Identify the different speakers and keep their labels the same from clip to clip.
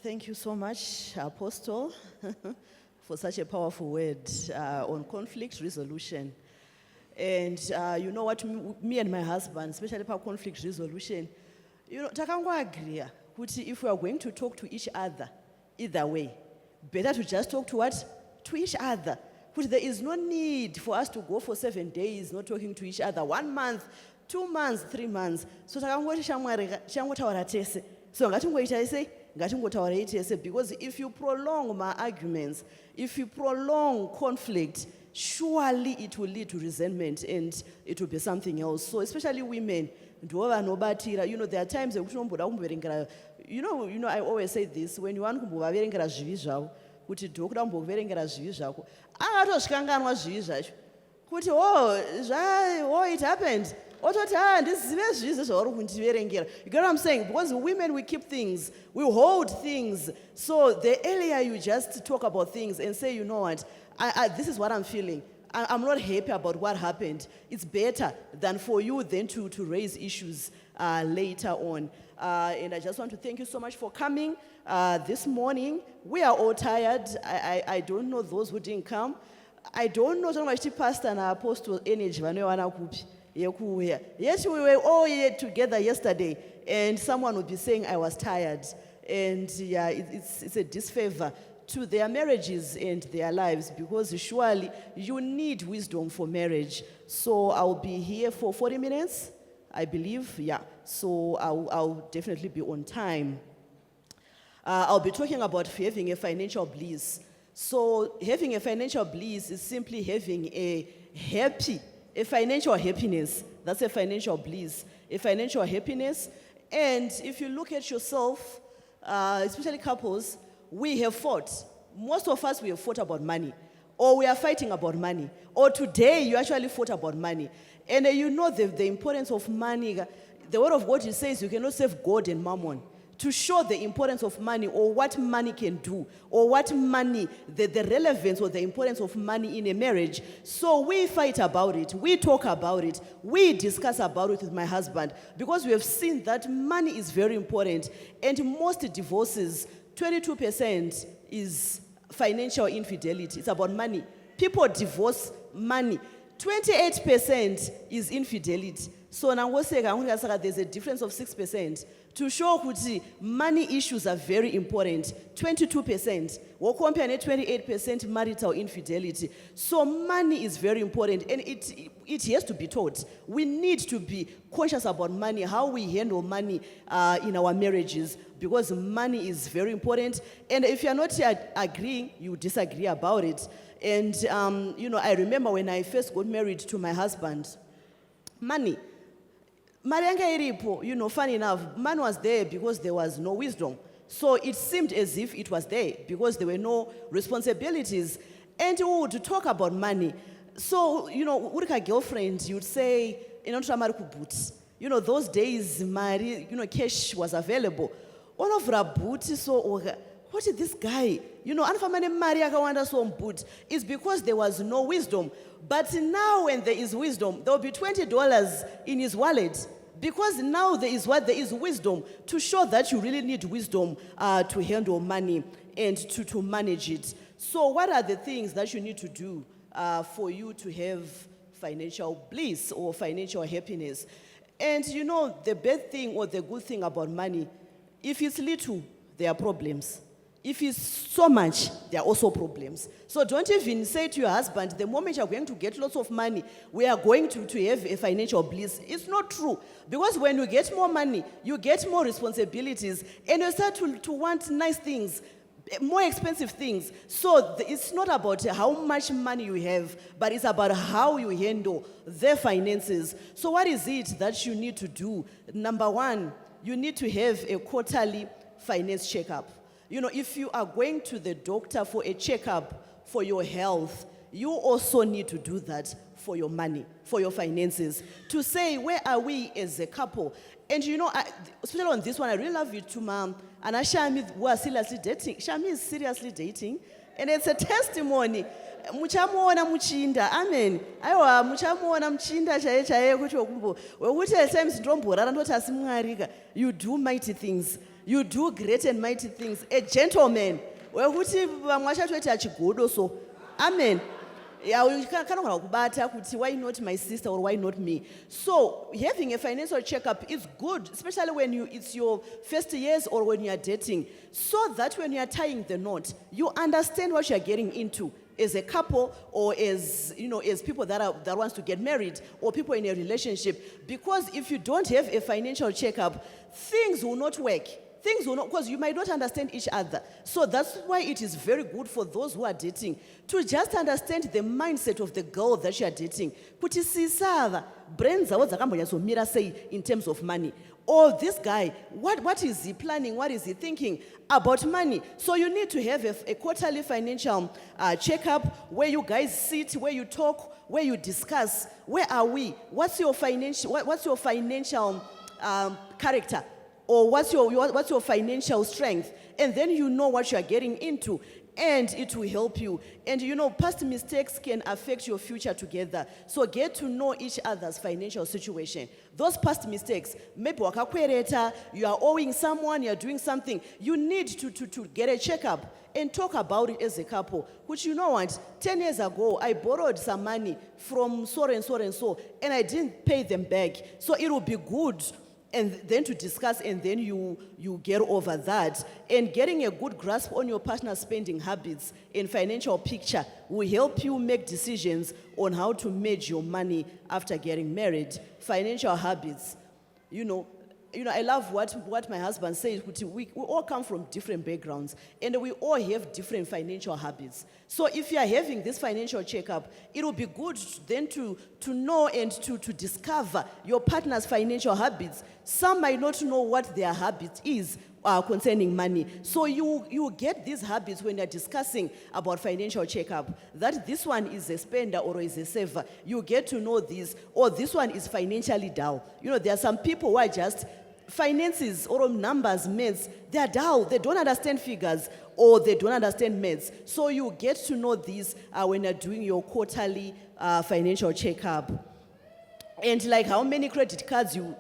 Speaker 1: Thank you so much, Apostle, for such a powerful word on conflict resolution. And you know what, me and my husband, especially about conflict resolution, you know, takangwa agree, if we are going to talk to each other, either way, better to just talk to what? To each other. Which there is no need for us to go for 7 days not talking to each other, 1 month, 2 months, 3 months. So takangoti shamwari tese. So because if you prolong my arguments, if you prolong conflict, surely it will lead to resentment and it will be something else. So especially women, you know, there are times you know, I always say this, when you want to kuti dhokuda kumbokuverengera zvivi zvako akatosvikanganwa zvivi zvacho kuti it happened ototi ndizive zvivi zvauri kundiverengera. You get what I'm saying? Because women, we keep things, we hold things. So the earlier you just talk about things and say, you know what, this is what I'm feeling, I'm not happy about what happened, it's better than for you then to raise issues later on. And I just want to thank you so much for coming this morning. We are all tired. I don't know those who didn't come. I don't know so much pastor and apostle energy. Yes, we were all here together yesterday, and someone would be saying I was tired. And yeah, it's a disfavor to their marriages and their lives, because surely you need wisdom for marriage. So I'll be here for 40 minutes, I believe, yeah. So I'll definitely be on time. I'll be talking about having a financial bliss. So having a financial bliss is simply having a financial happiness. That's a financial bliss, a financial happiness. And if you look at yourself, especially couples, we have fought. Most of us, we have fought about money, or we are fighting about money, or today you actually fought about money. And you know the importance of money. The word of God says you cannot serve God and mammon. To show the importance of money, or what money can do, or what money, the relevance or the importance of money in a marriage. So we fight about it, we talk about it, we discuss about it with my husband, because we have seen that money is very important. And most divorces, 22% is financial infidelity. It's about money. People divorce money. 28% is infidelity. So now there's a difference of 6%. To show that money issues are very important. 22%. We'll compare 28% marital infidelity. So money is very important, and it has to be taught. We need to be conscious about money, how we handle money in our marriages, because money is very important. And if you're not agreeing, you disagree about it. And you know, I remember when I first got married to my husband, money. You know, funny enough, man was there because there was no wisdom. So it seemed as if it was there because there were no responsibilities. And we would talk about money. So, you know, with a girlfriend, you'd say, you know, those days, you know, cash was available. One of our boots, so what is this guy? You know, it's because there was no wisdom. But now when there is wisdom, there will be $20 in his wallet. Because now there is wisdom, to show that you really need wisdom to handle money and to manage it. So what are the things that you need to do for you to have financial bliss or financial happiness? And you know, the bad thing or the good thing about money, if it's little, there are problems. If it's so much, there are also problems. So don't even say to your husband, the moment you're going to get lots of money, we are going to have a financial bliss. It's not true. Because when you get more money, you get more responsibilities, and you start to want nice things, more expensive things. So it's not about how much money you have, but it's about how you handle their finances. So what is it that you need to do? Number one, you need to have a quarterly finance checkup. You know, if you are going to the doctor for a checkup for your health, you also need to do that for your money, for your finances, to say, where are we as a couple? And you know, especially on this one, I really love you too, Mom. And Shami, who are seriously dating. Shami is seriously dating. And it's a testimony. Muchamuona muchinda, amen. Aiwa, muchamuona muchinda chaye kuti wokumbo. Wekuti at times ndomborara ndoti asi Mwari, you do mighty things. You do great and mighty things. A gentleman. Wekuti vamwe vachatoti achigodo so. Amen. Yeah, why not my sister or why not me? So having a financial checkup is good, especially when it's your first years or when you are dating, so that when you are tying the knot, you understand what you are getting into as a couple or as as people that wants to get married or people in a relationship. Because if you don't have a financial checkup, things will not work. Things will not, because you might not understand each other. So that's why it is very good for those who are dating to just understand the mindset of the girl that you are dating. Kuti sisava, brains are say in terms of money. Or this guy, what is he planning? What is he thinking about money? So you need to have a quarterly financial checkup where you guys sit, where you talk, where you discuss. Where are we? What's your financial character? Or what's your financial strength? And then you know what you are getting into, and it will help you. And past mistakes can affect your future together. So get to know each other's financial situation. Those past mistakes, maybe wakakwereta, you are owing someone, you are doing something, you need to get a checkup and talk about it as a couple. Which 10 years ago, I borrowed some money from so and so and so, and I didn't pay them back. So it will be good and then to discuss, and then you get over that. And getting a good grasp on your partner's spending habits and financial picture will help you make decisions on how to manage your money after getting married. Financial habits, I love what my husband says. We all come from different backgrounds, and we all have different financial habits. So if you are having this financial checkup, it will be good then to know and to discover your partner's financial habits. Some might not know what their habit is concerning money. So you get these habits when you're discussing about financial checkup, that this one is a spender or is a saver. You get to know this, or this one is financially dull. There are some people who are just finances or numbers, maths, they are dull. They don't understand figures or they don't understand maths. So you get to know this when you're doing your quarterly financial checkup. And like how many credit cards you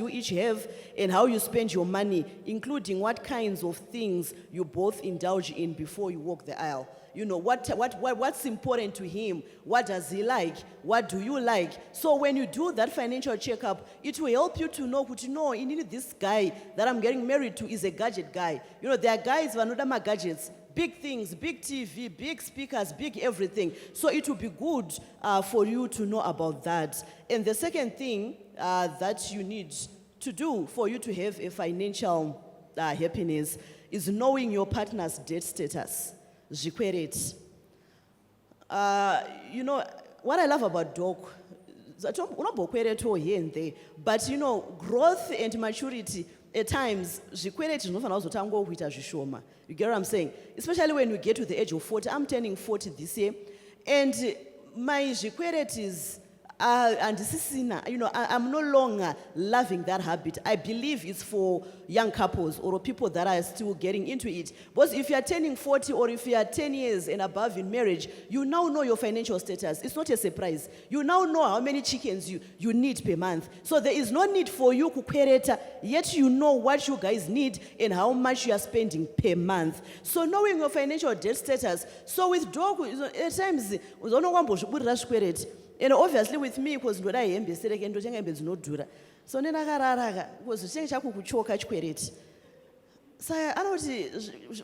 Speaker 1: each have, and how you spend your money, including what kinds of things you both indulge in before you walk the aisle. What's important to him? What does he like? What do you like? So when you do that financial checkup, it will help you to know, this guy that I'm getting married to is a gadget guy. There are guys who are not gadgets. Big things, big TV, big speakers, big everything. So it will be good for you to know about that. And the second thing that you need to do for you to have a financial happiness is knowing your partner's debt status. Zvikwereti. What I love about dog, here and there, but growth and maturity, at times, zvikwereti zvinofana kuzotangwa kuita zvishoma. You get what I'm saying? Especially when we get to the age of 40. I'm turning 40 this year. And my zvikweretis, I'm no longer loving that habit. I believe it's for young couples or people that are still getting into it. But if you are turning 40 or if you are 10 years and above in marriage, you now know your financial status. It's not a surprise. You now know how many chickens you need per month. So there is no need for you to kwereta, yet you know what you guys need and how much you are spending per month. So knowing your financial debt status. So with dog, at times, and obviously with me, because what I am, is not dura. So then I was saying, Chakuchoka chquerit. So I don't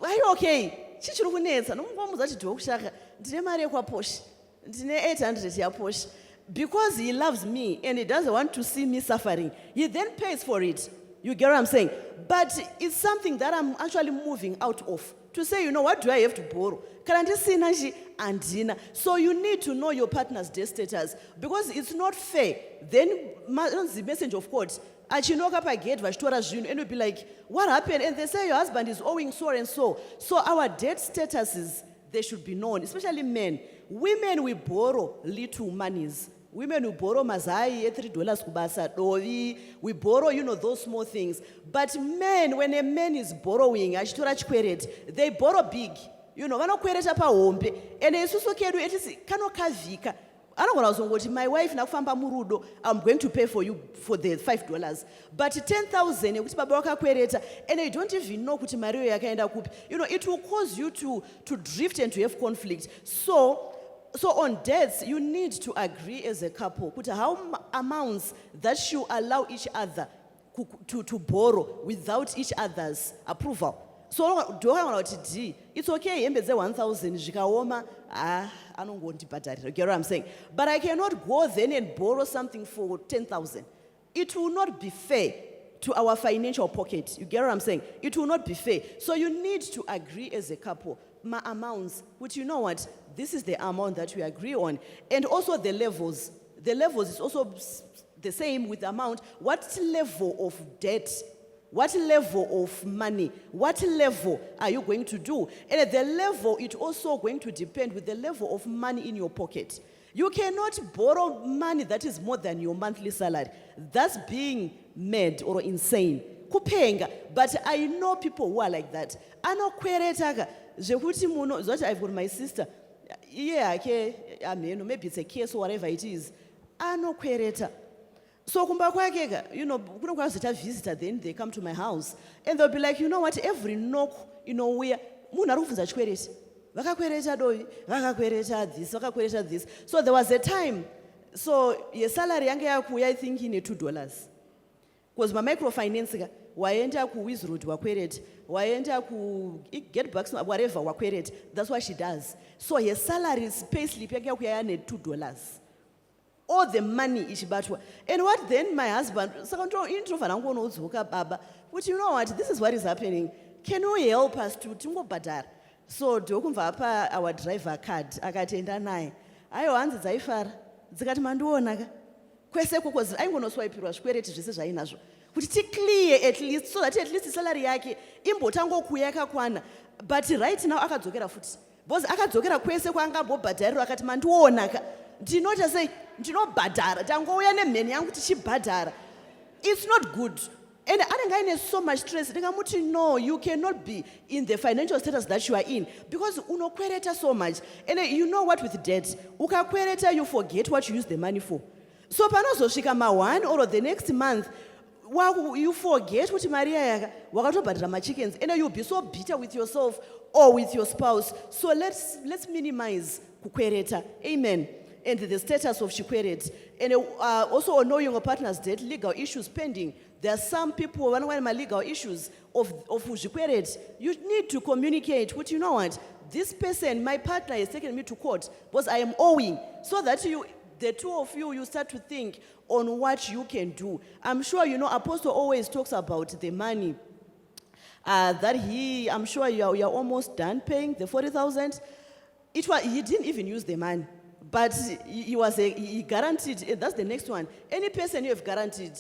Speaker 1: are you okay? Chichukunets, and almost that dog shaka, Dinemaria Posh, Dine 800 ya Posh. Because he loves me and he doesn't want to see me suffering, he then pays for it. You get what I'm saying? But it's something that I'm actually moving out of. To say, what do I have to borrow? So you need to know your partner's debt status, because it's not fair. Then the message of court, and you'll be like, what happened? And they say your husband is owing so and so. So our debt statuses, they should be known, especially men. Women, we borrow little monies. Women who borrow mazai, $3 kubasa, we borrow, those small things. But men, when a man is borrowing, they borrow big. vanokwereta pahombe, and isusu kedu etisi kanokavhika. Anogona kuzongoti, my wife nakufamba murudo, I'm going to pay for you for the $5. But 10,000 yekuti baba vakakwereta, and you don't even know kuti mariyo yakaenda kupi. It will cause you to drift and to have conflict. So on debts, you need to agree as a couple kuti how amounts that you allow each other to borrow without each other's approval. So it's okay, hembe ze 1,000 zvikaoma, anongondibhadharira. You get what I'm saying? But I cannot go then and borrow something for 10,000. It will not be fair to our financial pocket. You get what I'm saying? It will not be fair. So you need to agree as a couple. My amounts, which you know what, this is the amount that we agree on. And also the levels. The levels is also the same with the amount. What level of debt, what level of money, what level are you going to do? And at the level, it's also going to depend with the level of money in your pocket. You cannot borrow money that is more than your monthly salary. That's being mad or insane. Kupenga. But I know people who are like that. Anokweretaga. I've got my sister. Yeah, okay, maybe it's a case or whatever it is. Anokwereta. So kumba kwake, kuna visitor, then they come to my house and they'll be like, you know what, every knock, where munarufunza chikwereti. Vakakwereta doi, vakakwereta this. So there was a time, so your salary yange yakuya, I think in $2. Because my microfinance, waenda ku Wizroad wakwereti, waenda ku get bucks, whatever wakwereti. That's what she does. So her salary is payslip yange yakuya ne $2. All the money ichibatwa. And what then my husband, but you know what, this is what is happening. Can you help us to tingo badar? So dokumva apa our driver card akatenda naye. Ayo hanzi dzaifara. Dzikati mandiona. Kwese kukozi aingonoswaipirwa zvikwereti zvese zvainazvo. Kuti clear at least, so that at least salary yake imbotangokuya yakakwana. But right now akadzokera futi. Because akadzokera kwese kwaangambobhadharirwa akati mandiona ka. Ndinota say ndinobhadhara tangouya nemheni yangu tichibhadhara. It's not good. And I have so much stress. No, you cannot be in the financial status that you are in because unokwereta so much. And you know what with debt, ukakwereta you forget what you use the money for. So panozoshika ma1 or the next month, you forget what Maria yaka wakatobhadhara ma-chickens, and you'll be so bitter with yourself or with your spouse. So let's minimize kukwereta. Amen. And the status of chikweret. And also knowing your partner's debt, legal issues pending. There are some people who have legal issues of chikweret. You need to communicate. What you know what? This person, my partner, has taken me to court because I am owing. So that the two of you start to think on what you can do. I'm sure Apostle always talks about the money. I'm sure you are almost done paying the 40,000. He didn't even use the money. But he guaranteed, that's the next one. Any person you have guaranteed,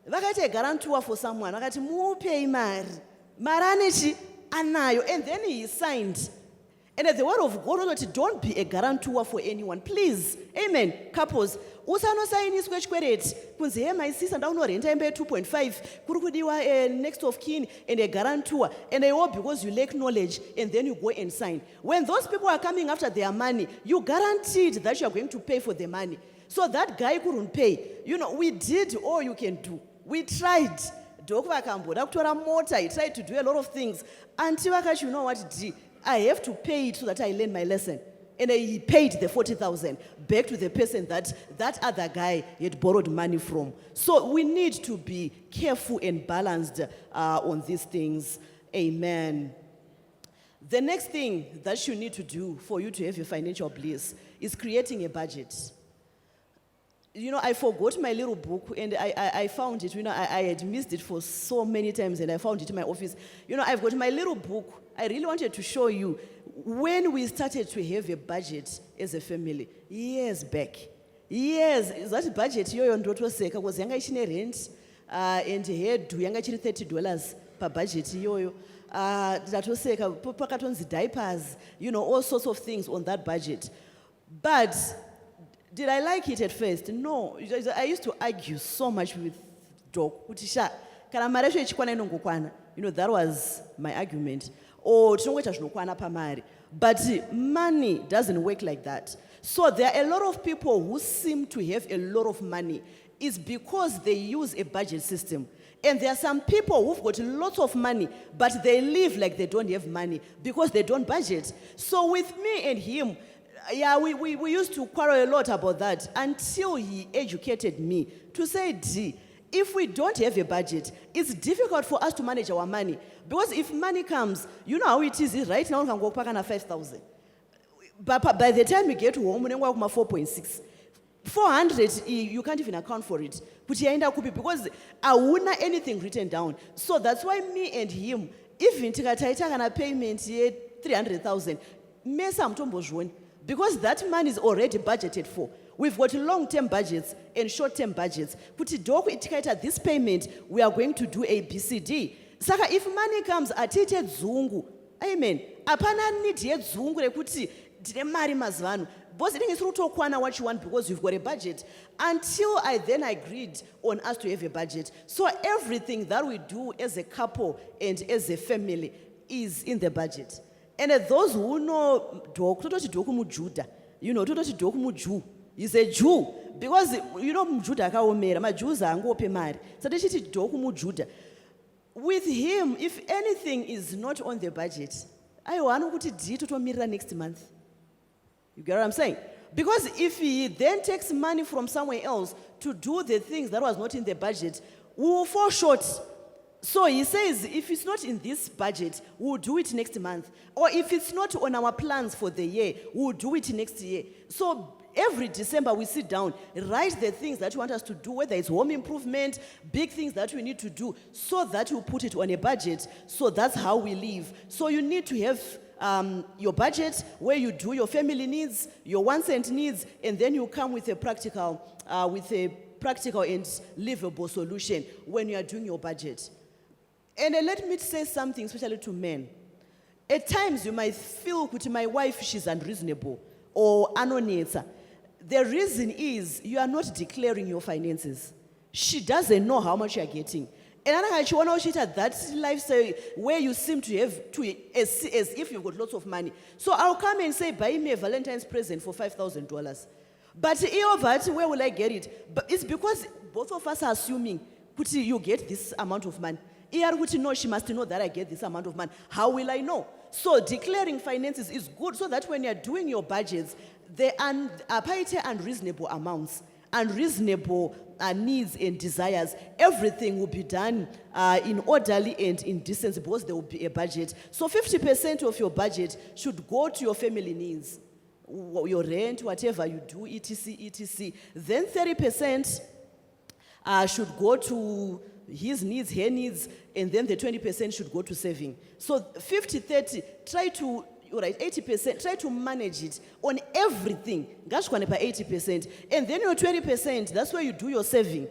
Speaker 1: vakati a guarantor for someone, vakati mupe mari, maranichi anayo, and then he signed. And the word of God, don't be a guarantor for anyone, please. Amen. Couples, usanosainiswe chikwereti kunzi hey my sister ndaunorenta imba 2.5 kuri kudiwa next of kin and a guarantor, and all because you lack knowledge, and then you go and sign. When those people are coming after their money, you guaranteed that you are going to pay for the money. So that guy couldn't pay. We did all you can do. We tried. He tried to do a lot of things until you know what, I have to pay it so that I learn my lesson. And he paid the 40,000 back to the person that other guy had borrowed money from. So we need to be careful and balanced on these things. Amen. The next thing that you need to do for you to have your financial bliss is creating a budget. I forgot my little book, and I found it. I had missed it for so many times, and I found it in my office. I've got my little book. I really wanted to show you when we started to have a budget as a family, years back. Years, that budget, yoyo ndotoseka, because yanga ichine rent, and head yanga ichine $30 per budget, yoyo. Datoseka, pakatonzi diapers, all sorts of things on that budget. But did I like it at first? No. I used to argue so much with Doc. That was my argument. Or But money doesn't work like that. So there are a lot of people who seem to have a lot of money. It's because they use a budget system. And there are some people who've got lots of money, but they live like they don't have money because they don't budget. So with me and him, yeah, we used to quarrel a lot about that until he educated me to say, D, if we don't have a budget, it's difficult for us to manage our money. Because if money comes, you know how it is right now, we can go back on 5,000. But by the time we get home, we can go 4.6. 400, you can't even account for it. Because I wouldn't anything written down. So that's why me and him, even a payment 300,000, because that money is already budgeted for. We've got long-term budgets and short-term budgets. This payment, we are going to do A, B, C, D. Saka, if money comes, atite zungu. Amen. Apana need yet zungu rekuti mari mazvanu. Boss, it is what you want because you've got a budget. Until I then agreed on us to have a budget. So everything that we do as a couple and as a family is in the budget. And those who know Judah, you know, Jew. He's a Jew. Because, you know, Judah ma Jews are mari. So they should Judah. With him, if anything is not on the budget, I want to do to mirror next month. You get what I'm saying? Because if he then takes money from somewhere else to do the things that was not in the budget, we will fall short. So he says, if it's not in this budget, we'll do it next month. Or if it's not on our plans for the year, we'll do it next year. So every December we sit down, write the things that you want us to do, whether it's home improvement, big things that we need to do, so that you put it on a budget. So that's how we live. So you need to have your budget where you do your family needs, your wants and needs, and then you come with a practical and livable solution when you are doing your budget. And let me say something, especially to men. At times you might feel that my wife, she's unreasonable or anoneta. The reason is you are not declaring your finances. She doesn't know how much you are getting. And I want to that lifestyle where you seem to have as if you've got lots of money. So I'll come and say, buy me a Valentine's present for $5,000. But where will I get it? But it's because both of us are assuming you get this amount of money. No, she must know that I get this amount of money. How will I know? So declaring finances is good so that when you're doing your budgets, they are unreasonable amounts, unreasonable needs and desires. Everything will be done in orderly and in decency because there will be a budget. So 50% of your budget should go to your family needs, your rent, whatever you do, etc., etc. Then 30% should go to his needs, her needs, and then the 20% should go to saving. So 50-30, try to, 80%, try to manage it on everything. Gashkwane by 80%. And then your 20%, that's where you do your saving.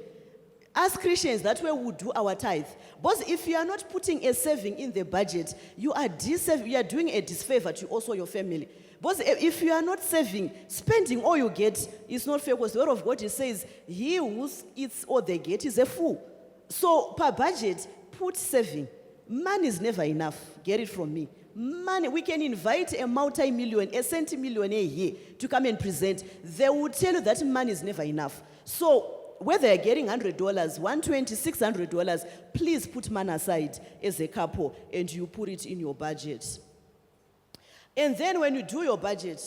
Speaker 1: As Christians, that's where we do our tithe. But if you are not putting a saving in the budget, you are doing a disfavor to also your family. But if you are not saving, spending all you get is not fair, because the word of God says, he who eats all they get is a fool. So per budget, put saving. Money is never enough. Get it from me. Money, we can invite a multi-million, a centi-millionaire here to come and present. They will tell you that money is never enough. So whether you're getting $100, $120, $600, please put money aside as a couple and you put it in your budget. And then when you do your budget,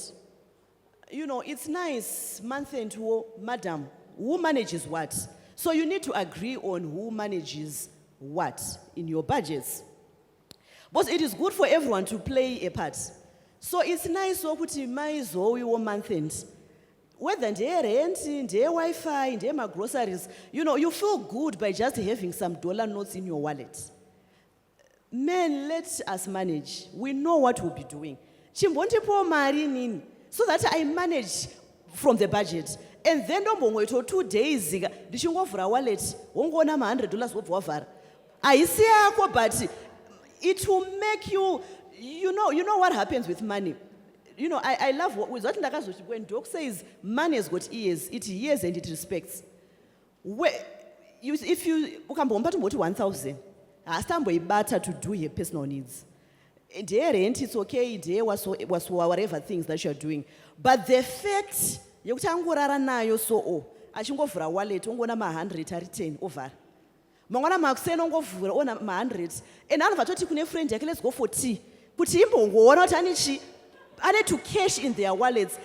Speaker 1: you know, it's nice, month end, madam, who manages what? So you need to agree on who manages what in your budgets. But it is good for everyone to play a part. So it's nice to put your month end. Whether they're rent, they're Wi-Fi, they're my groceries, you know, you feel good by just having some dollar notes in your wallet. Men, let us manage. We know what we'll be doing. So that I manage from the budget. And then don't 2 days, for a wallet, $100 I see, but it will make you, you know what happens with money. You know, I love when Doc says money has got ears, it hears and it respects. If you can bomb 1,000, I stand by better to do your personal needs. Their rent, it's okay, their was whatever things that you're doing. But the fact, yokuti angorara nayo so achingovhura wallet, ungona ma-100 ari 10 over. Mangwana makusena ungovhura ona ma-100. And anobva toti kune friend yake, let's go for tea. Kuti imbongoona kuti ane to cash in their wallets.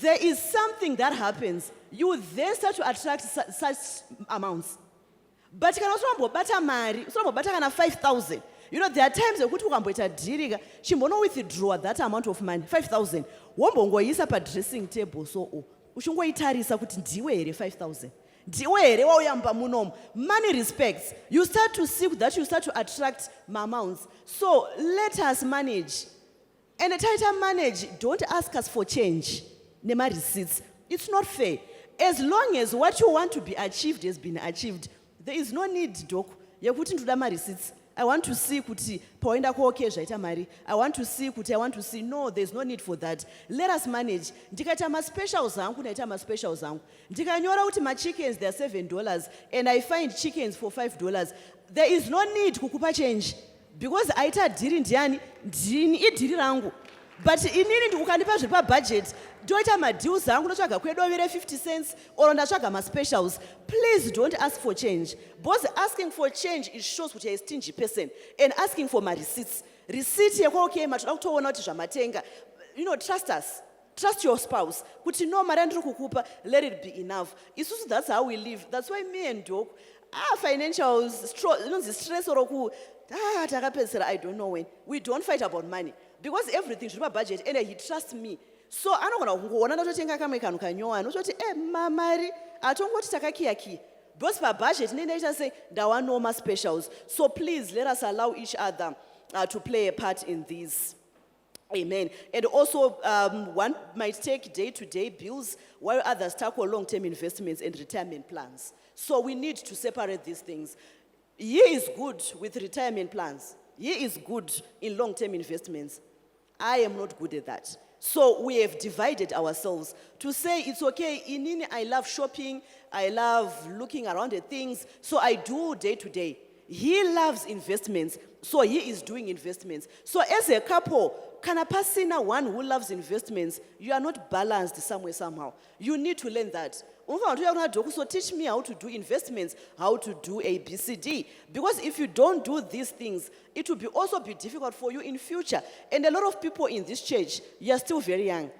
Speaker 1: There is something that happens. You then start to attract such amounts. But kana usambobata mari, usambobata kana 5,000. You know, there are times wekuti ukamboita dhirika, chimbono withdraw that amount of money, 5,000. Wombongoisa pa dressing table so uchingoitarisa kuti ndiwe here 5,000. Ndiwe here wauyamba munomu. Money respects. You start to see that you start to attract amounts. So let us manage. And the tighter manage, don't ask us for change. Nema receipts. It's not fair. As long as what you want to be achieved has been achieved, there is no need, doc. Yakuti ndoda ma receipts. I want to see kuti poenda koke zvaita mari. I want to see kuti I want to see. No, there's no need for that. Let us manage. Ndikaita ma specials zangu, naita ma specials zangu. Ndikanyora kuti ma chickens they're $7 and I find chickens for $5. There is no need kukupa change. Because aita dhiri ndiani, ndini idhiri rangu. But inini ndikukandipa zviri pa budget, ndoita madeals zangu, ndotsvaga kwedovire 50 cents or ndatsvaga ma specials. Please don't ask for change. Because asking for change, it shows kuti you're a stingy person. And asking for my receipts. Receipt yeko okay, matoda kutoona kuti zvamatenga. You know, trust us. Trust your spouse. Kuti no mari ndiri kukupa, let it be enough. Isusu, that's how we live. That's why me and Doc, financial stress or I don't know when. We don't fight about money. Because everything should be budget and he trusts me. So I don't want to think I can make an kanyo and what mari I don't want to take a key. Because for budget, I say there are no more specials. So please let us allow each other to play a part in this. Amen. And also, one might take day-to-day bills, while others tackle long-term investments and retirement plans. So we need to separate these things. He is good with retirement plans. He is good in long-term investments. I am not good at that. So we have divided ourselves to say it's okay. In I love shopping. I love looking around at things. So I do day-to-day. He loves investments. So he is doing investments. So as a couple, kana pasina one who loves investments, you are not balanced somewhere somehow. You need to learn that. So teach me how to do investments, how to do A, B, C, D. Because if you don't do these things, it will also be difficult for you in future. And a lot of people in this church, you are still very young.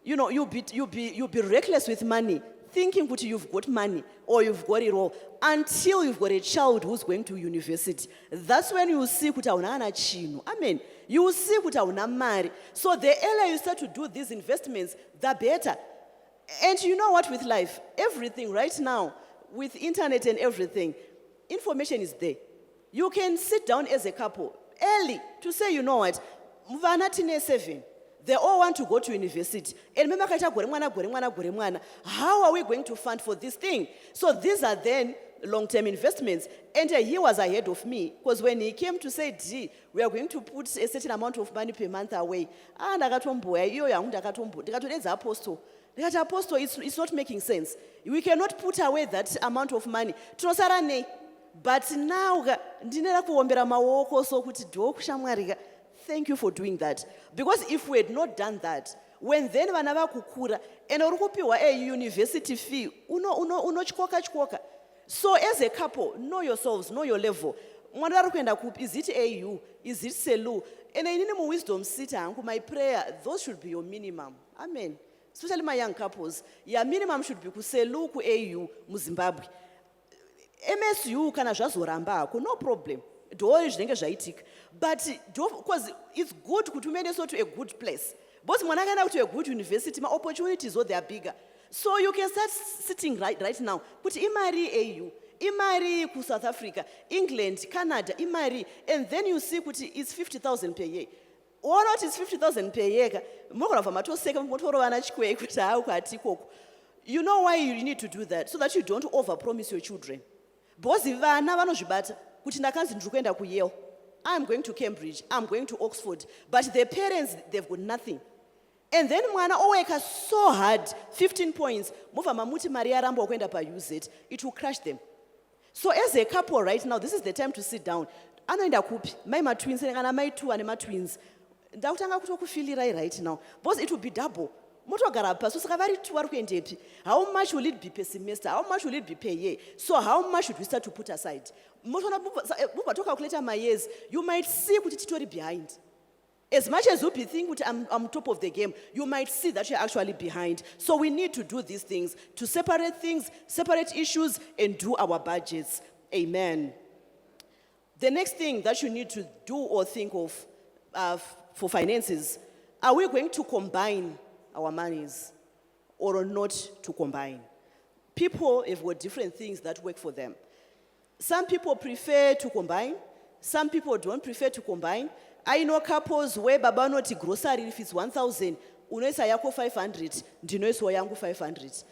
Speaker 1: You know, you'll be reckless with money, thinking that you've got money or you've got it all until you've got a child who's going to university. That's when you will see that una chino. Amen. You will see that una mari. So the earlier you start to do these investments, the better. And you know what, with life, everything right now, with internet and everything, information is there. You can sit down as a couple early to say, you know what, mvana tine 7. They all want to go to university. And how are we going to fund for this thing? So these are then long-term investments. And he was ahead of me, because when he came to say, gee, we are going to put a certain amount of money per month away. Apostle, it's not making sense. We cannot put away that amount of money. But now, thank you for doing that. Because if we had not done that, when then vanava kukura, and urukupiwa a university fee, chikoka. So as a couple, know yourselves, know your level. Is it AU? Is it SELU? And in wisdom, my prayer, those should be your minimum. Amen. Especially my young couples, your minimum should be SELU, AU, Zimbabwe. MSU kana zvazorambako, no problem. But because it's good to make so to a good place. But when I get out to a good university, my opportunities they are bigger. So you can start sitting right now. Put Imari AU, Imari ku South Africa, England, Canada, Imari, and then you see it's 50,000 per year. Or not is 50,000 per year. You know why you need to do that? So that you don't overpromise your children. Because if I'm going to Cambridge, I'm going to Oxford, but their parents, they've got nothing. And then mwana oweka so hard, 15 points, use it, it will crush them. So as a couple right now, this is the time to sit down. My twins, my two and my twins, Ndakutanga kutokufilirai right now, because it will be double. Motogara paso saka vari two vari kuendepi. How much will it be per semester? How much will it be per year? So how much should we start to put aside? Motona buba to calculate my years, you might see kuti titori behind. As much as you think I'm top of the game, you might see that you're actually behind. So we need to do these things, to separate things, separate issues, and do our budgets. Amen. The next thing that you need to do or think of for finances, are we going to combine our monies or not to combine? People have got different things that work for them. Some people prefer to combine. Some people don't prefer to combine. I know couples where baba noti grocery if it's 1,000, unoisa yako 500, ndinoiswa yangu 500.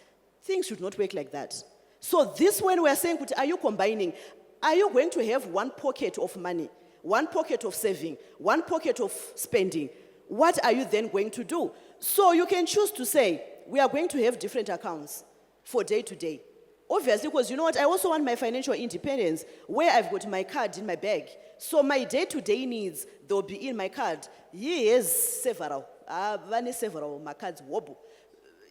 Speaker 1: Things should not work like that. So this when we are saying, are you combining? Are you going to have one pocket of money, one pocket of saving, one pocket of spending? What are you then going to do? So you can choose to say, we are going to have different accounts for day to day. Obviously, because you know what, I also want my financial independence where I've got my card in my bag. So my day-to-day needs, they'll be in my card. Yes, several. Several, my cards wobble.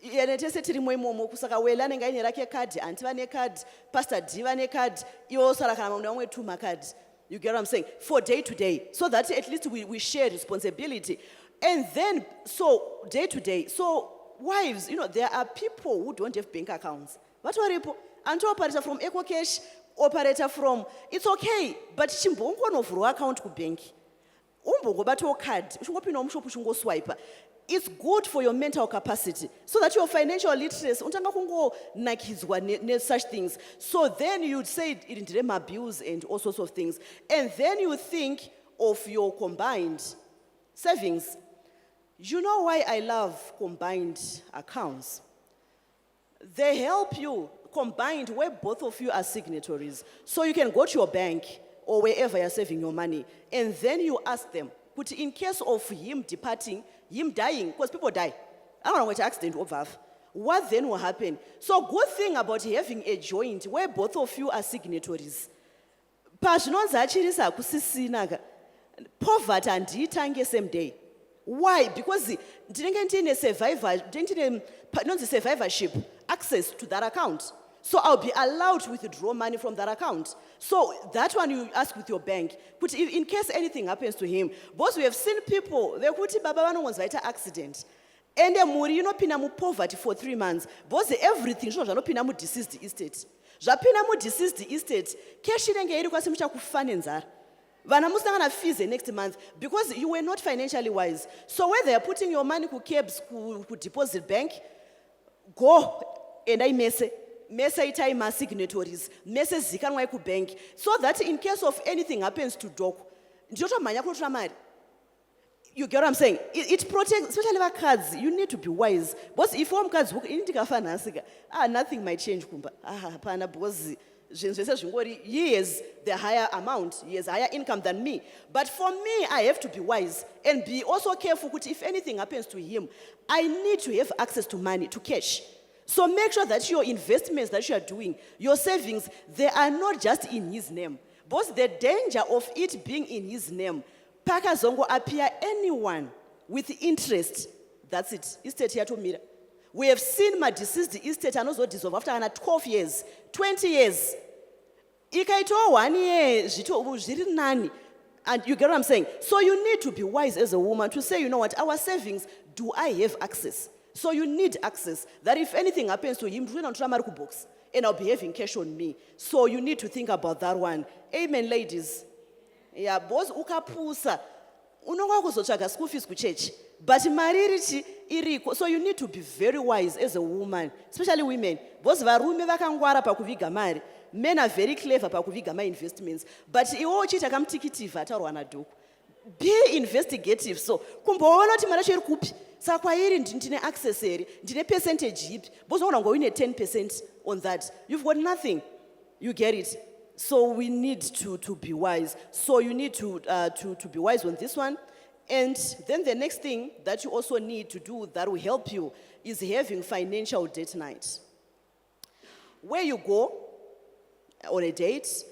Speaker 1: Kusaka wela nenga ine rake card, antivane card, Pastor Divane card, you also like two my cards. You get what I'm saying? For day to day. So that at least we share responsibility. And then, so day to day. So wives, you know, there are people who don't have bank accounts. What are people? And to operator from EcoCash, operator from, it's okay, but chimbongo no vro account ku bank. Umbo bato card, swipe. It's good for your mental capacity, so that your financial literacy, untanga kungo nakizwa such things. So then you'd say it in abuse and all sorts of things. And then you think of your combined savings. You know why I love combined accounts? They help you combined where both of you are signatories. So you can go to your bank or wherever you're saving your money, and then you ask them, but in case of him departing, him dying, because people die. I don't know what accident over. What then will happen? So good thing about having a joint where both of you are signatories. Pashnonza CHIRISA kusisinaga. Poverty and itange same day. Why? Because didn't survivorship access to that account. So I'll be allowed to withdraw money from that account. So that one you ask with your bank. But if, in case anything happens to him, because we have seen people, they could baba wano was an accident. And you know pina mu poverty for 3 months. Because everything shows no pina mu deceased estate. Japina mu deceased estate. Cash in ngeri kwa simucha kufanenza. Vana musanga fees next month because you were not financially wise. So where they are putting your money ku cabs ku deposit bank, go and I mess itai signatories, mess zikanwa ku bank, so that in case of anything happens to dog, you get what I'm saying? It protects, especially our cards. You need to be wise. But if one cards nothing might change. He has the higher amount, he has higher income than me. But for me, I have to be wise and be also careful. If anything happens to him, I need to have access to money, to cash. So make sure that your investments that you are doing, your savings, they are not just in his name. But the danger of it being in his name, Paka Zongo appear anyone with interest, that's it. Estate here to mirror. We have seen my deceased estate and also dissolve after 12 years, 20 years. Ikaito 1 year, and you get what I'm saying? So you need to be wise as a woman to say, you know what, our savings, do I have access? So you need access, that if anything happens to him, do not box, and I'll be having cash on me. So you need to think about that one. Amen, ladies. Yeah, boss ukapusa. Unonga school fees ku church. But marriage iriko. So you need to be very wise as a woman, especially women. Boss varume vakangwara pakuviga mari. Men are very clever pakuviga my investments. But iwo chita kamtikitiva atarwana duku. Be investigative. So kumboona ti mara cheri kupi. Sakwa iri ndine access eri, ndine percentage yipi. Boss unonga uine 10% on that. You've got nothing. You get it. So we need to be wise. So you need to be wise on this one. And then the next thing that you also need to do that will help you is having financial date night. Where you go on a date,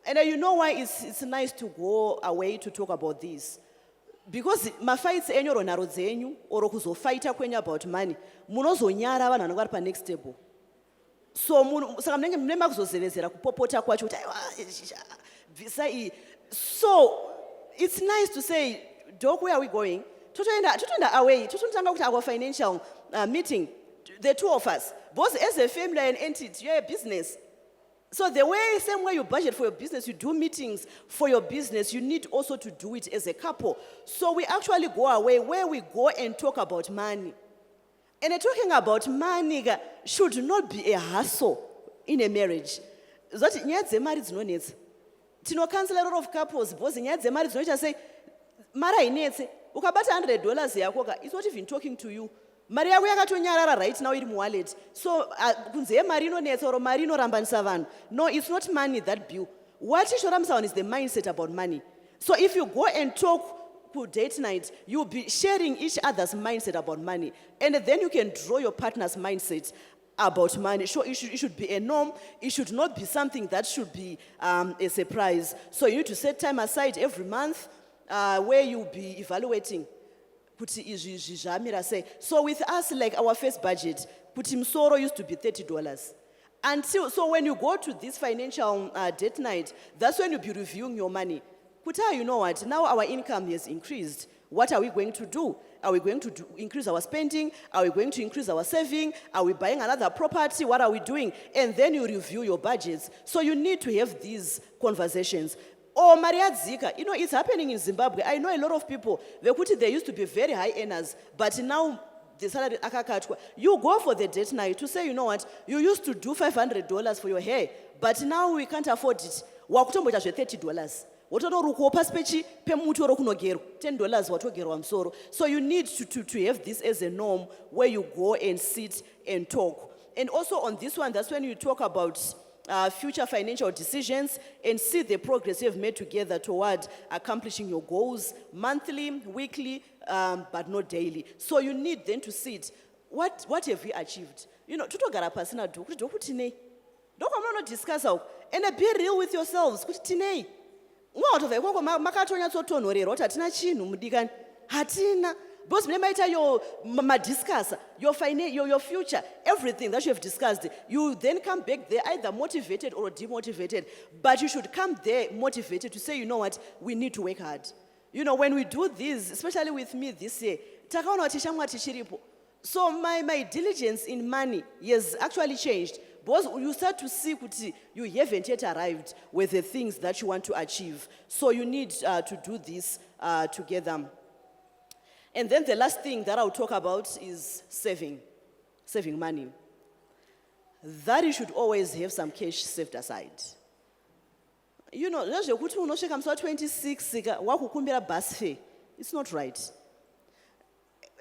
Speaker 1: and you know why it's nice to go away to talk about this. because mafights enyu oro nharo dzenyu oro kuzofighta kwenyu about money, munozonyara vanhu vanenge vari panext table. So saka munenge mune makuzozevezera kupopota kwacho kuti aiwa bvisa iyi. So it's nice to say, Doc, where are we going? Totoenda away, tototanga kuti our financial meeting, the two of us. Both as a family and entity, you're a business. So the same way you budget for your business, you do meetings for your business, you need also to do it as a couple. So we actually go away where we go and talk about money. And talking about money should not be a hassle in a marriage. Zoti nyaya dzemari dzinonetsa. Tinocancel a lot of couples because nyaya dzemari dzinoita say mara inetse ukabata $100 yako it's not even talking to you. Mari yako yakatonyarara right now iri muwallet. So kunze mari inonetsa or mari inorambanisa vanhu. No, it's not money that bill. What ishoramisa vanhu is the mindset about money. So if you go and talk to date night, you'll be sharing each other's mindset about money. And then you can draw your partner's mindset about money. So it should be a norm. It should not be something that should be a surprise. So you need to set time aside every month where you'll be evaluating. So with us, like our first budget, Putimsoro used to be $30. So when you go to this financial date night, that's when you'll be reviewing your money. Kuta, you know what? Now our income has increased. What are we going to do? Are we going to increase our spending? Are we going to increase our saving? Are we buying another property? What are we doing? And then you review your budgets. So you need to have these conversations. Oh, Maria Zika, you know, it's happening in Zimbabwe. I know a lot of people, they used to be very high earners, but now the salary akakatwa. You go for the date night to say, you know what, you used to do $500 for your hair, but now we can't afford it. Wakutombocha $30. $10 watogerwa msoro. So you need to have this as a norm where you go and sit and talk. And also on this one, that's when you talk about future financial decisions and see the progress you have made together toward accomplishing your goals monthly, weekly, but not daily. So you need then to sit. What have we achieved? You know, tutogara pasina do kuti tinei. Doko mno discuss out and be real with yourselves. Kuti tinei. Hatina because your future, everything that you have discussed, you then come back there either motivated or demotivated. But you should come there motivated to say, you know what, we need to work hard. You know, when we do this, especially with me this year, so my diligence in money has actually changed. Because you start to see you haven't yet arrived with the things that you want to achieve. So you need to do this together. And then the last thing that I'll talk about is saving money. That you should always have some cash saved aside. You know, 26, bus fare. It's not right.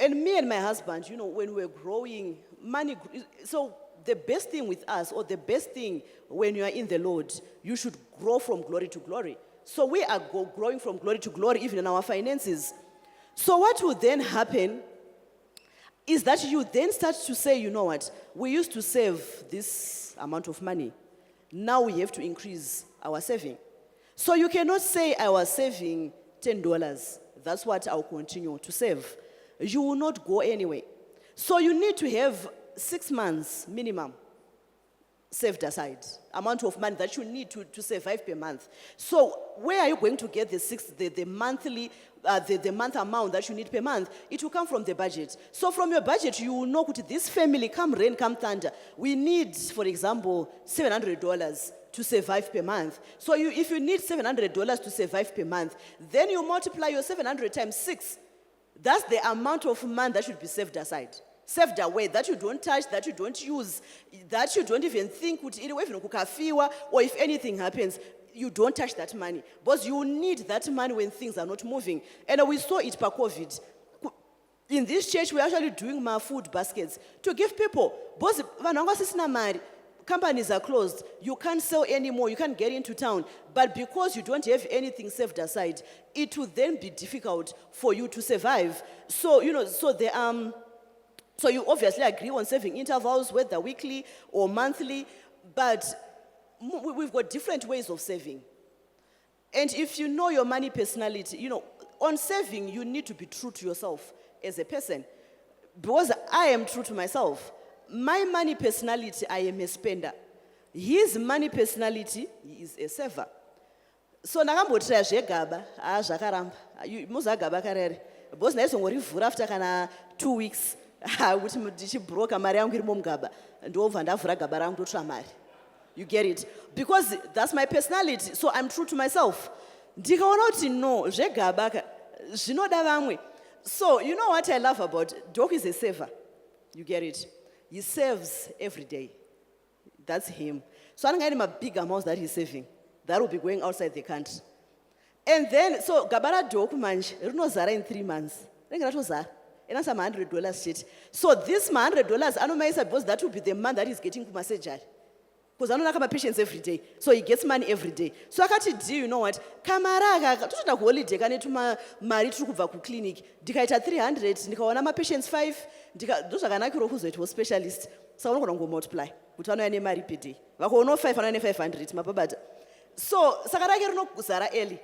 Speaker 1: And me and my husband, you know, when we were growing, money, so the best thing with us, or the best thing when you are in the Lord, you should grow from glory to glory. So we are growing from glory to glory, even in our finances. So what will then happen is that you then start to say, you know what, we used to save this amount of money. Now we have to increase our saving. So you cannot say I was saving $10. That's what I'll continue to save. You will not go anywhere. So you need to have 6 months minimum saved aside, amount of money that you need to survive per month. So where are you going to get the monthly, the month amount that you need per month? It will come from the budget. So from your budget, you will know that this family, come rain, come thunder, we need, for example, $700 to survive per month. So if you need $700 to survive per month, then you multiply your 700 times 6. That's the amount of money that should be saved aside. Saved away, that you don't touch, that you don't use, that you don't even think, or if anything happens, you don't touch that money. Because you need that money when things are not moving. And we saw it per COVID. In this church, we're actually doing my food baskets to give people. Because companies are closed, you can't sell anymore, you can't get into town. But because you don't have anything saved aside, it will then be difficult for you to survive. So, you know, so you obviously agree on saving intervals, whether weekly or monthly, but we've got different ways of saving. And if you know your money personality, you know, on saving, you need to be true to yourself as a person. Because I am true to myself. My money personality, I am a spender. His money personality, he is a saver. So ndakambotira zvegaba zvakaramba muzagaba karere because ndaizongorivhura after kana 2 weeks kuti ndichibhuroka mari yangu irimo mugaba ndobva ndavhura gaba rangu ndotora mari. You get it? Because that's my personality, so I'm true to myself. Ndikaona kuti no zvegaba zvinoda vamwe. So you know what I love about Doc is a saver. You get it? He saves every day. That's him. So I don't get him a big amount that he's saving. That will be going outside the country. And then, so Gabara Doc manje, rinozara in 3 months. Rengatozara. And that's $100 shit. So this $100, I know myself because that will be the man that is getting kumasejari. Because I don't have patients every day. So he gets money every day. So I can't do, you know what? Kamara, totoda holiday, kanetuma mari tukubva ku clinic. Dikaita 300, ndikaona ma patients 5, ndosakanakiro kuzoitwa specialist. So I don't go multiply. Kuti vanoya mari per day. Vakaona 5 vanoya 500 mapabata. So sakarake rinokuzara early.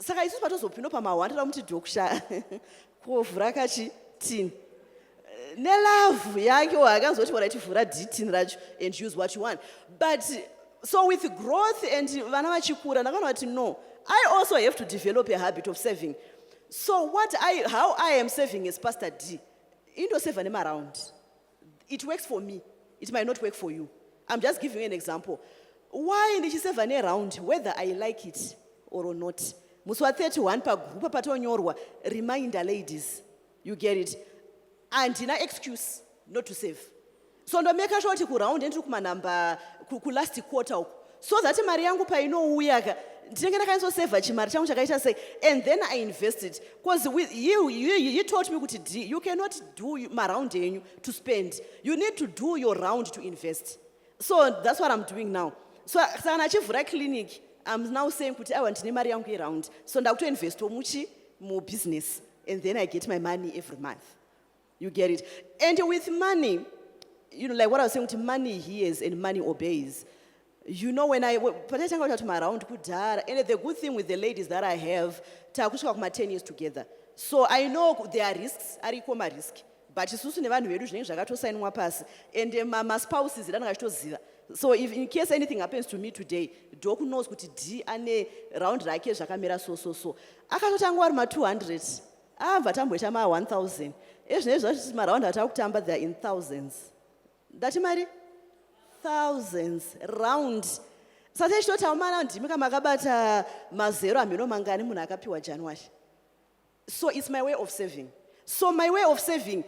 Speaker 1: Saka isusu patozopinda pamawandira muti dokusha. Kovhura kachi tin. Nelove yake wakazoti warativhura d10 racho and use what you want. But so with growth and vana vachikura ndakaona kuti no, I also have to develop a habit of saving. So how I am saving as Pastor D, into save them around. It works for me. It might not work for you. I'm just giving you an example. Why did she save around, whether I like it or not? Muswa 31 pa group patonyorwa, reminder ladies. You get it? And no excuse not to save. So ndo make sure kuti round into kuma number ku last quarter. So that mari yangu pa inouya ndinenge ndakanyatso save chimari changu chakaita sei, and then I invested. Because you taught me kuti you cannot do my round yenyu to spend. You need to do your round to invest. So that's what I'm doing now. So sana chivhura clinic, I'm now saying kuti I want ndine mari yangu around. So ndakuto invest mu business, and then I get my money every month. You get it? And with money, you know, like what I was saying, money hears and money obeys. You know, when I to my round, and the good thing with the ladies that I have, my 10 years together. So I know there are risks, I recall my risk. But it's also never and my spouse is so if in case anything happens to me today, Doc knows kuti D ane round rake zvakamira so. Akatotangwa ari ma 200. Vatamboita ma 1000. Ezvinezvo maround atakutamba there in thousands. Ndati mari thousands round. Sasa ichitotaura mana ndimi kama akabata mazero ameno mangani munhu akapiwa January. So it's my way of saving. So my way of saving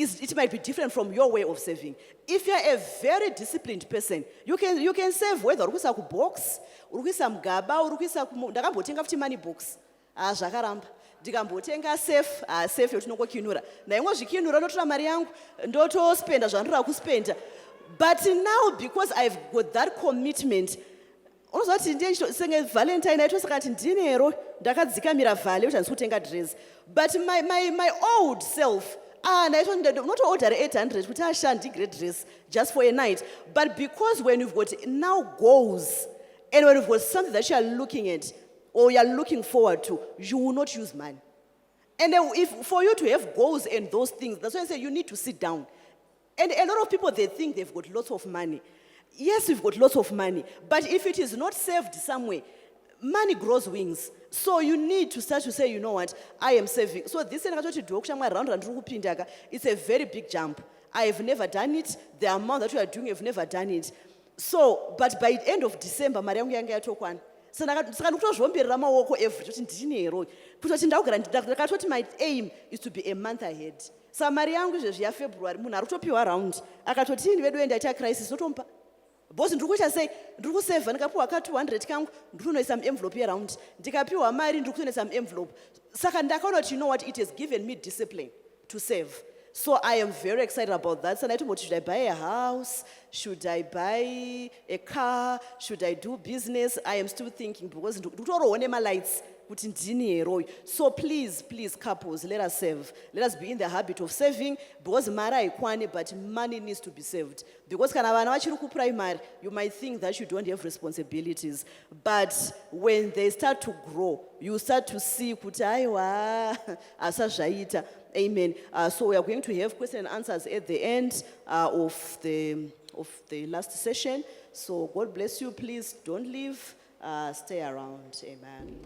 Speaker 1: it might be different from your way of saving. If you're a very disciplined person, you can save whether urikuisa kubox, urikuisa mugaba, urikuisa ndakambotenga futi money box. Zvakaramba. Ndikambotenga safe yotinongokinura. Naimwe zvikinura ndotora mari yangu ndotospenda zvandinoda kuspenda. But now because I've got that commitment, unozoti ndiye Valentine atosakati ndinero ndakadzikamira vale kuti handisi dress. But my old self not order 800 kuti ashandi great dress just for a night. But because when you've got now goals and when you've got something that you are looking at or you are looking forward to, you will not use money. And then for you to have goals and those things, that's why I say you need to sit down. And a lot of people, they think they've got lots of money. Yes, we've got lots of money. But if it is not saved somewhere, money grows wings. So you need to start to say, you know what, I am saving. So this it's a very big jump. I have never done it. The amount that you are doing, I've never done it. So, but by the end of December, Mariam yangu yatokwana. So my aim is to be a month ahead. So Mariam February, munarutopiwa around. Akatoti vedu enda crisis notompa. Boss ndikuita say ndiku save ndikapiwa ka 200 kangu ndikuno some envelope around. Ndikapiwa mari ndikuno some envelope. Saka ndakaona you know what, it has given me discipline to save. So I am very excited about that. So I told me, should I buy a house? Should I buy a car? Should I do business? I am still thinking because my lights kuti ndini hero. So please couples, let us serve. Let us be in the habit of serving, because mari haikwani, but money needs to be saved. Because kana vana vachiri kuprimary, you might think that you don't have responsibilities, but when they start to grow, you start to see kuti aiwa asazvaita. Amen. So we are going to have question and answers at the end of the last session. So God bless you. Please don't leave. Stay around. Amen.